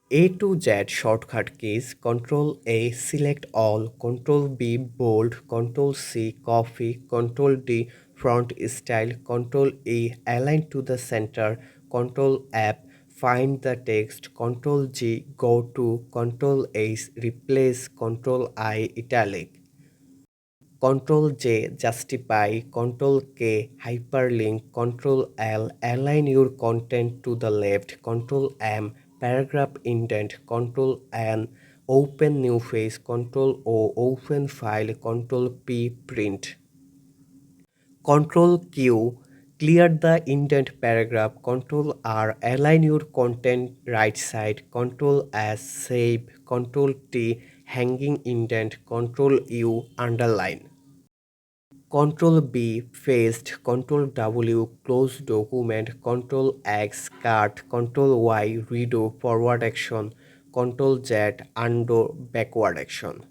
A to Z shortcut keys, Control A select all, Control B bold, Control C copy, Control D font style, Control E align to the center, Control F find the text, Control G go to, Control H replace, Control I italic. Control J justify, Control K hyperlink, Control L align your content to the left, Control M paragraph indent, Control N open new page, Control O open file, Control P print. Control Q clear the indent paragraph, Control R align your content right side, Control S save, Control T hanging indent, Control U underline. Control B paste, Control W close document, Control X cut, Control Y redo forward action, Control Z undo backward action.